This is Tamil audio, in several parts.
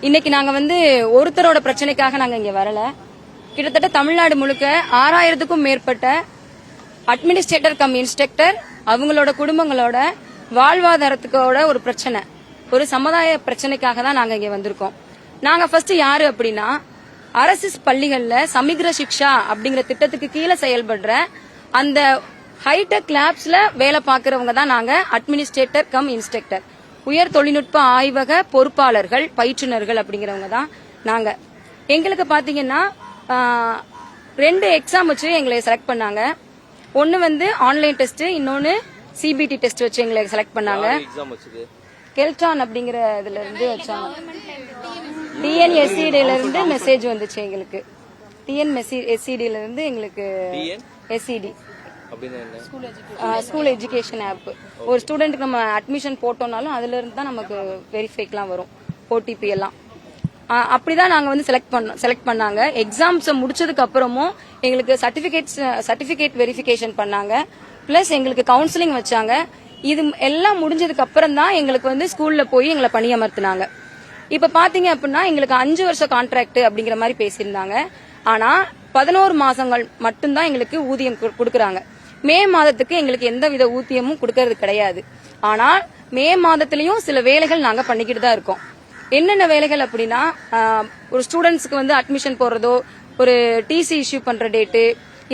இன்னைக்கு நாங்க வந்து ஒருத்தரோட பிரச்சனைக்காக நாங்க இங்க வரல. கிட்டத்தட்ட தமிழ்நாடு முழுக்க 6000க்கும் மேற்பட்ட அட்மினிஸ்ட்ரேட்டர் கம் இன்ஸ்ட்ரக்டர் அவங்களோட குடும்பங்களோட வாழ்வாதாரத்துக்கோட ஒரு பிரச்சனை, ஒரு சமுதாய பிரச்சனைக்காக தான் நாங்க இங்க வந்திருக்கோம். நாங்க ஃபர்ஸ்ட் யாரு அப்படின்னா, அரசு பள்ளிகள்ல சமிக்ர சிக்ஷா அப்படிங்கிற திட்டத்துக்கு கீழே செயல்படுற அந்த ஹைடெக் லேப்ஸ்ல வேலை பார்க்கறவங்க தான் நாங்க அட்மினிஸ்ட்ரேட்டர் கம் இன்ஸ்ட்ரக்டர், உயர் தொழில்நுட்ப ஆய்வக பொறுப்பாளர்கள், பயிற்றுனர்கள் அப்படிங்கிறவங்க தான் நாங்க. எங்களுக்கு பாத்தீங்கன்னா 2 எக்ஸாம் வச்சு எங்களை செலக்ட் பண்ணாங்க. ஒன்னு வந்து ஆன்லைன் டெஸ்ட், இன்னொன்னு சிபிடி டெஸ்ட் வச்சு எங்களை செலக்ட் பண்ணாங்க. கெல்டான் அப்படிங்கிற இதுல இருந்து வச்சாங்க. டிஎன்எஸ்சிடில இருந்து மெசேஜ் வந்துச்சு எங்களுக்கு. டிஎன்எஸ்சிடில இருந்து எங்களுக்கு எஸ்சிடி ஸ்கூல் எஜுகேஷன் ஆப். ஒரு ஸ்டூடெண்ட்டுக்கு நம்ம அட்மிஷன் போட்டோம்னாலும் அதுல இருந்து தான் நமக்கு வெரிஃபைக்கெல்லாம் வரும், ஓடிபி எல்லாம். அப்படிதான் நாங்க வந்து செலக்ட் பண்ணாங்க. எக்ஸாம்ஸ் முடிச்சதுக்கு அப்புறமும் எங்களுக்கு சர்டிபிகேட் வெரிஃபிகேஷன் பண்ணாங்க. பிளஸ் எங்களுக்கு கவுன்சிலிங் வச்சாங்க. இது எல்லாம் முடிஞ்சதுக்கு அப்புறம் தான் எங்களுக்கு வந்து ஸ்கூல்ல போய் எங்களை பணியமர்த்தினாங்க. இப்ப பாத்தீங்க அப்படின்னா எங்களுக்கு 5 வருஷ கான்ட்ராக்ட் அப்படிங்கிற மாதிரி பேசியிருந்தாங்க. ஆனா 11 மாசங்கள் மட்டும்தான் எங்களுக்கு ஊதியம் கொடுக்கறாங்க. மே மாதத்துக்கு எங்களுக்கு எந்த வித ஊதியமும் கொடுக்கறது கிடையாது. ஆனா மே மாதத்திலயும் சில வேலைகள் நாங்க பண்ணிக்கிட்டு தான் இருக்கோம். என்னென்ன வேலைகள் அப்படின்னா, ஒரு ஸ்டூடெண்ட்ஸ்க்கு வந்து அட்மிஷன் போடுறதோ, ஒரு டிசி இஷ்யூ பண்ற டேட்டு,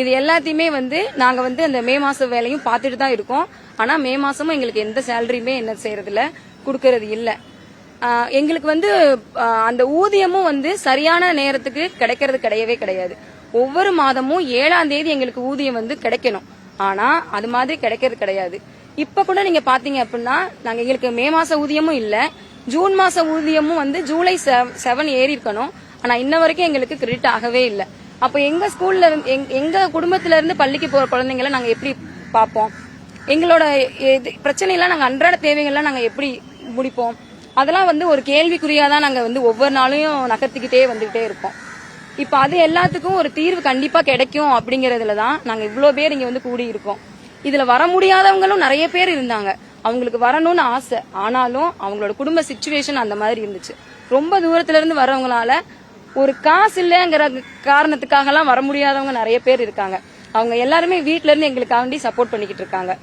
இது எல்லாத்தையுமே வந்து நாங்க வந்து அந்த மே மாச வேலையும் பார்த்துட்டு தான் இருக்கோம். ஆனா மே மாசமும் எங்களுக்கு எந்த சேலரியுமே என்ன செய்யறதுல கொடுக்கறது இல்ல. எங்களுக்கு வந்து அந்த ஊதியமும் வந்து சரியான நேரத்துக்கு கிடைக்கிறது கிடையவே கிடையாது. ஒவ்வொரு மாதமும் 7ஆம் தேதி எங்களுக்கு ஊதியம் வந்து கிடைக்கணும். ஆனா அது மாதிரி கிடைக்கிறது கிடையாது. இப்ப கூட நீங்க பாத்தீங்க அப்படின்னா நாங்க எங்களுக்கு மே மாச ஊதியமும் இல்ல, ஜூன் மாச ஊதியமும் வந்து ஜூலை 7 ஏறி இருக்கணும். ஆனா இன்ன வரைக்கும் எங்களுக்கு கிரெடிட் ஆகவே இல்ல. அப்ப எங்க ஸ்கூல்ல எங்க குடும்பத்துல இருந்து பள்ளிக்கு போற குழந்தைங்களை நாங்க எப்படி பாப்போம்? எங்களோட பிரச்சனை எல்லாம் நாங்க அன்றாட தேவைகள்லாம் நாங்க எப்படி முடிப்போம்? அதெல்லாம் வந்து ஒரு கேள்விக்குறியாதான் நாங்க வந்து ஒவ்வொரு நாளையும் நகர்த்திக்கிட்டே வந்துகிட்டே இருப்போம். இப்ப அது எல்லாத்துக்கும் ஒரு தீர்வு கண்டிப்பா கிடைக்கும் அப்படிங்கறதுலதான் நாங்க இவ்வளவு பேர் இங்க வந்து கூடி இருக்கோம். இதுல வர முடியாதவங்களும் நிறைய பேர் இருந்தாங்க. அவங்களுக்கு வரணும்னு ஆசை, ஆனாலும் அவங்களோட குடும்ப சிச்சுவேஷன் அந்த மாதிரி இருந்துச்சு. ரொம்ப தூரத்துல இருந்து வரவங்களால ஒரு காசு இல்லங்கிற காரணத்துக்காக எல்லாம் வர முடியாதவங்க நிறைய பேர் இருக்காங்க. அவங்க எல்லாருமே வீட்ல இருந்து எங்களுக்காண்டி சப்போர்ட் பண்ணிக்கிட்டு இருக்காங்க.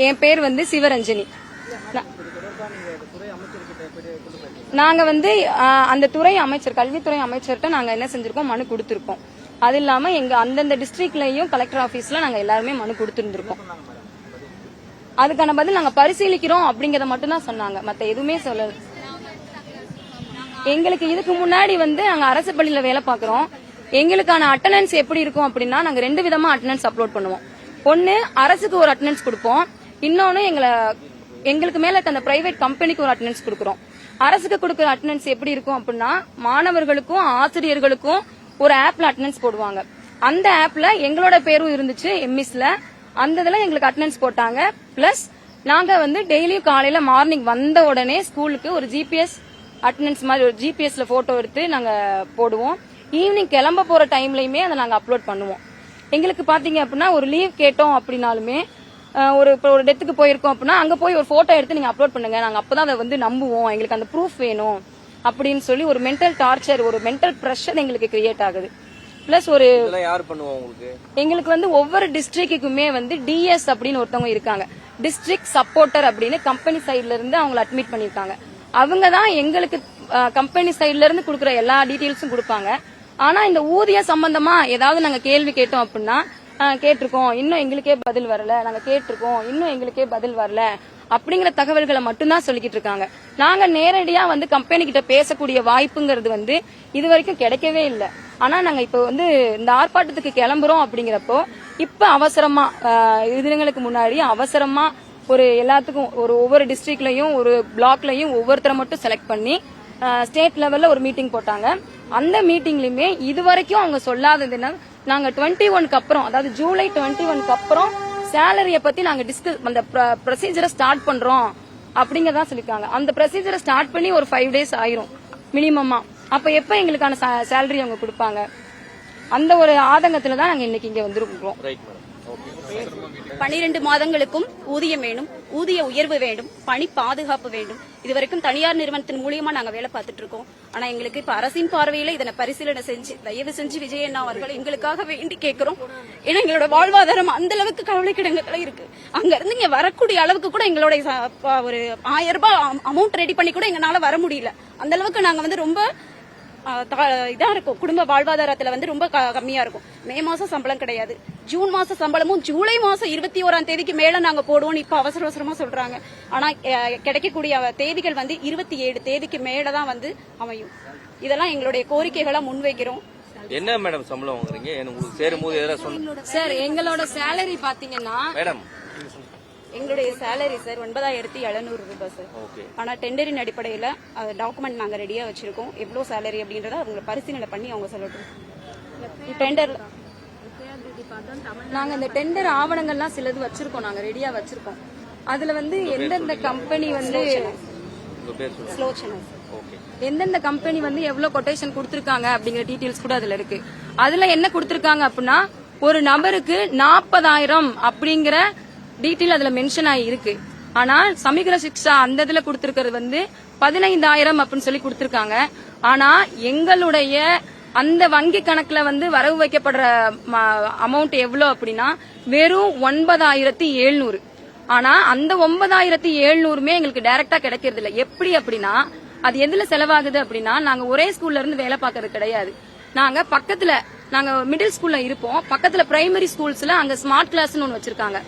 என் பேர் வந்து சிவரஞ்சனி. நாங்க வந்து அந்த துறை அமைச்சர், கல்வித்துறை அமைச்சர்கிட்ட நாங்க என்ன செஞ்சிருக்கோம், மனு கொடுத்திருக்கோம். அது இல்லாம எங்க அந்தந்த டிஸ்ட்ரிக்ட்லயும் கலெக்டர் ஆபீஸ்ல நாங்க எல்லாருமே மனு கொடுத்திருந்திருக்கோம். அதுக்கான பதில் நாங்க பரிசீலிக்கிறோம் அப்படிங்கறத மட்டும் தான் சொன்னாங்க, மத்த எதுவுமே சொல்லல. எங்களுக்கு இதுக்கு முன்னாடி வந்து நாங்க அரசு பள்ளியில வேலை பாக்குறோம். எங்களுக்கான அட்டெண்டன்ஸ் எப்படி இருக்கும் அப்படின்னா, நாங்க 2 விதமா அட்டெண்டன்ஸ் அப்லோட் பண்ணுவோம். ஒன்னு அரசுக்கு ஒரு அட்டெண்டன்ஸ் கொடுப்போம், இன்னொன்னு எங்களுக்கு மேல இருக்க அந்த பிரைவேட் கம்பெனிக்கு ஒரு அட்டெண்டன்ஸ் கொடுக்கறோம். அரசுக்கு கொடுக்கற அட்டெண்டன்ஸ் எப்படி இருக்கும் அப்படின்னா, மாணவர்களுக்கும் ஆசிரியர்களுக்கும் ஒரு ஆப்ல அட்டெண்டன்ஸ் போடுவாங்க. அந்த ஆப்ல எங்களோட பேரும் இருந்துச்சு, எம்இஸ்ல. அந்த இதுல எங்களுக்கு அட்டெண்டன்ஸ் போட்டாங்க. பிளஸ் நாங்க வந்து டெய்லியும் காலையில மார்னிங் வந்த உடனே ஸ்கூலுக்கு ஒரு ஜிபிஎஸ் அட்டெண்டன்ஸ் மாதிரி ஒரு ஜிபிஎஸ்ல போட்டோ எடுத்து நாங்க போடுவோம். ஈவினிங் கிளம்ப போற டைம்லயுமே அதை நாங்க அப்லோட் பண்ணுவோம். எங்களுக்கு பாத்தீங்க அப்படின்னா ஒரு லீவ் கேட்டோம் அப்படின்னாலுமே, ஒரு டெத்துக்கு போயிருக்கோம் அப்படின்னா அங்க போய் ஒரு போட்டோ எடுத்து நீங்க அப்லோட் பண்ணுங்க, நாங்க அப்பதான் அதை வந்து நம்புவோம், எங்களுக்கு அந்த ப்ரூஃப் வேணும் அப்படின்னு சொல்லி ஒரு மென்டல் டார்ச்சர், ஒரு மென்டல் பிரஷர் எங்களுக்கு கிரியேட் ஆகுது. பிளஸ் ஒரு எங்களுக்கு வந்து ஒவ்வொரு டிஸ்ட்ரிக்ட்டுக்குமே வந்து டிஎஸ் அப்படின்னு ஒருத்தவங்க இருக்காங்க, டிஸ்ட்ரிக்ட் சப்போர்ட்டர் அப்படின்னு கம்பெனி சைட்ல இருந்து அவங்களை அட்மிட் பண்ணிருக்காங்க. அவங்க தான் எங்களுக்கு கம்பெனி சைட்ல இருந்து கொடுக்குற எல்லா டீடைல்ஸும் கொடுப்பாங்க. ஆனா இந்த ஊதிய சம்பந்தமா ஏதாவது நாங்க கேள்வி கேட்டோம் அப்படின்னா, கேட்டிருக்கோம், இன்னும் எங்களுக்கே பதில் வரல, நாங்க கேட்டிருக்கோம், இன்னும் எங்களுக்கே பதில் வரல அப்படிங்கிற தகவல்களை மட்டும்தான் சொல்லிக்கிட்டு இருக்காங்க. நாங்க நேரடியா வந்து கம்பெனி கிட்ட பேசக்கூடிய வாய்ப்புங்கிறது வந்து இது வரைக்கும் கிடைக்கவே இல்லை. ஆனா நாங்க இப்ப வந்து இந்த ஆர்ப்பாட்டத்துக்கு கிளம்புறோம் அப்படிங்கிறப்போ இப்ப அவசரமா இதுங்களுக்கு முன்னாடி அவசரமா ஒரு எல்லாத்துக்கும் ஒவ்வொரு டிஸ்ட்ரிக்ட்லயும் ஒரு பிளாக்லயும் ஒவ்வொருத்தரை மட்டும் செலக்ட் பண்ணி ஸ்டேட் லெவல்ல ஒரு மீட்டிங் போட்டாங்க. அந்த மீட்டிங்லயுமே இது வரைக்கும் அவங்க சொல்லாதது என்ன, நாங்க 21க்கு அப்புறம், அதாவது ஜூலை 21க்கு அப்புறம் சேலரிய பத்தி நாங்க அந்த ப்ரொசீஜரை ஸ்டார்ட் பண்றோம் அப்படிங்கறதா சொல்லிருக்காங்க. அந்த ப்ரொசீஜரை ஸ்டார்ட் பண்ணி ஒரு 5 days ஆயிரும் மினிமமா. அப்ப எப்ப எங்களுக்கான சேலரி அவங்க கொடுப்பாங்க? அந்த ஒரு ஆதங்கத்துல தான் நாங்க இன்னைக்கு இங்க வந்திருக்கோம். 12 மாதங்களுக்கும் ஊதியம் வேணும், ஊதிய உயர்வு வேண்டும், பணி பாதுகாப்பு வேண்டும். இதுவரைக்கும் தனியார் நிறுவனத்தின் மூலியமா நாங்க வேலை பார்த்துட்டு இருக்கோம். ஆனா எங்களுக்கு இப்ப அரசின் பார்வையில இதனை பரிசீலனை செஞ்சு தயவு செஞ்சு விஜய் அண்ணா அவர்கள் எங்களுக்காக வேண்டி கேட்கிறோம். ஏன்னா எங்களோட வாழ்வாதாரம் அந்த அளவுக்கு கவலைக்கிடங்கள்ல இருக்கு. அங்க இருந்து இங்க வரக்கூடிய அளவுக்கு கூட எங்களோட ஒரு 1000 ரூபாய் அமௌண்ட் ரெடி பண்ணி கூட எங்களால வர முடியல. அந்த அளவுக்கு நாங்க வந்து ரொம்ப இதா இருக்கும். குடும்ப வாழ்வாதாரத்துல ரொம்ப கம்மியா இருக்கும். மே மாசம் சம்பளம் கிடையாது, ஜூன் மாச சம்பளமும் ஜூலை மாசம் 21ஆம் தேதிக்கு மேல நாங்க போடுவோம் இப்ப அவசர அவசரமா சொல்றாங்க. ஆனா கிடைக்கக்கூடிய தேதிகள் 27 தேதிக்கு மேலதான் அமையும். இதெல்லாம் எங்களுடைய கோரிக்கைகளா முன்வைக்கிறோம். என்ன மேடம் சம்பளம் வாங்குறீங்க? உங்களுக்கு சேரும்போது எதாவது சொல்லுங்க சார். எங்களோட சேலரி பாத்தீங்கன்னா மேடம், எங்களுடைய சேலரி சார் 9700 ரூபாய் சார். ஆனா டெண்டரின் அடிப்படையில டாக்குமெண்ட் நாங்க ரெடியா வச்சிருக்கோம். எவ்வளவு சேலரி அப்படின்றத அவங்க பரிசீலனை பண்ணி அவங்க சொல்லட்டும். டெண்டர் நாங்க இந்த டெண்டர் ஆவணங்கள்லாம் சிலது வச்சிருக்கோம், நாங்க ரெடியா வச்சிருக்கோம். அதுல எந்தெந்த கம்பெனி எந்தெந்த கம்பெனி எவ்வளவு கொட்டேஷன் கொடுத்திருக்காங்க அப்படிங்கிற டீடைல்ஸ் கூட அதுல இருக்கு. அதுல என்ன கொடுத்திருக்காங்க அப்படின்னா ஒரு நபருக்கு 40,000 அப்படிங்கிற டீடைல் அதுல மென்ஷன் ஆகி இருக்கு. ஆனா சமீகர சிக்ஷா அந்த இதுல கொடுத்திருக்கிறது 15,000 அப்படின்னு சொல்லி கொடுத்திருக்காங்க. ஆனா எங்களுடைய அந்த வங்கி கணக்குல வரவு வைக்கப்படுற அமௌண்ட் எவ்வளவு அப்படின்னா வெறும் 9,700. ஆனா அந்த 9,700மே எங்களுக்கு டைரக்டா கிடைக்கிறது இல்ல. எப்படி அப்படின்னா அது எதுல செலவாகுது அப்படின்னா நாங்க ஒரே ஸ்கூல்ல இருந்து வேலை பார்க்கறது கிடையாது. நாங்க மிடில் ஸ்கூல்ல இருப்போம். பக்கத்துல பிரைமரி ஸ்கூல்ஸ்ல அங்க ஸ்மார்ட் கிளாஸ்னு ஒன்னு வச்சிருக்காங்க.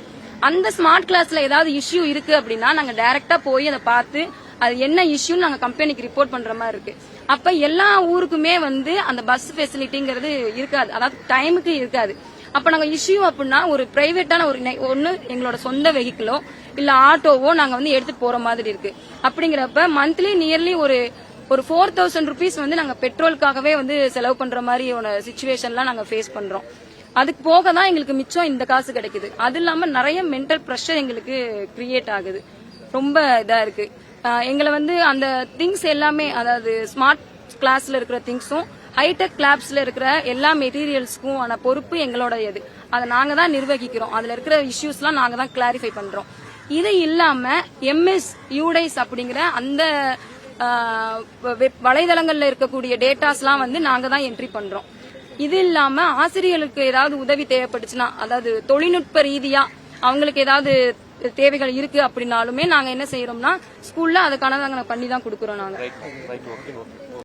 அந்த ஸ்மார்ட் கிளாஸ்ல ஏதாவது இஷ்யூ இருக்கு அப்படின்னா நாங்க டைரக்டா போய் அதை பார்த்து அது என்ன இஷ்யூன்னு நாங்க கம்பெனிக்கு ரிப்போர்ட் பண்ற மாதிரி இருக்கு. அப்ப எல்லா ஊருக்குமே அந்த பஸ் ஃபெசிலிட்டிங்கிறது இருக்காது, அதாவது டைமுக்கு இருக்காது. அப்ப நாங்க இஷ்யூ அப்படின்னா ஒரு பிரைவேட்டான ஒன்னு எங்களோட சொந்த வெஹிக்கிளோ இல்ல ஆட்டோவோ நாங்க எடுத்துட்டு போற மாதிரி இருக்கு. அப்படிங்கிறப்ப மந்த்லி நியர்லி ஒரு 4,000 ருபீஸ் நாங்க பெட்ரோலுக்காகவே செலவு பண்ற மாதிரி ஒரு சிச்சுவேஷன்லாம் நாங்க ஃபேஸ் பண்றோம். அதுக்கு போக தான் எங்களுக்கு மிச்சம் இந்த காசு கிடைக்குது. அது இல்லாம நிறைய மென்டல் பிரஷர் எங்களுக்கு கிரியேட் ஆகுது. ரொம்ப இதா இருக்கு. எங்களை அந்த திங்ஸ் எல்லாமே, அதாவது ஸ்மார்ட் கிளாஸ்ல இருக்கிற திங்ஸும் ஹைடெக் கிளாப்ஸ்ல இருக்கிற எல்லா மெட்டீரியல்ஸ்க்கும் ஆன பொறுப்பு எங்களோடது. அதை நாங்க தான் நிர்வகிக்கிறோம். அதுல இருக்கிற இஷ்யூஸ்லாம் நாங்க தான் கிளாரிஃபை பண்றோம். இது இல்லாம MS யூடைஸ் அப்படிங்கிற அந்த வலைதளங்கள்ல இருக்கக்கூடிய டேட்டாஸ்லாம் நாங்க தான் என்ட்ரி பண்றோம். இது இல்லாம ஆசிரியர்களுக்கு ஏதாவது உதவி தேவைப்பட்டுச்சுன்னா, அதாவது தொழில்நுட்ப ரீதியா அவங்களுக்கு ஏதாவது தேவைகள் இருக்கு அப்படின்னாலுமே நாங்க என்ன செய்யறோம்னா ஸ்கூல்ல அதுக்கான பண்ணி தான் கொடுக்கறோம் நாங்க.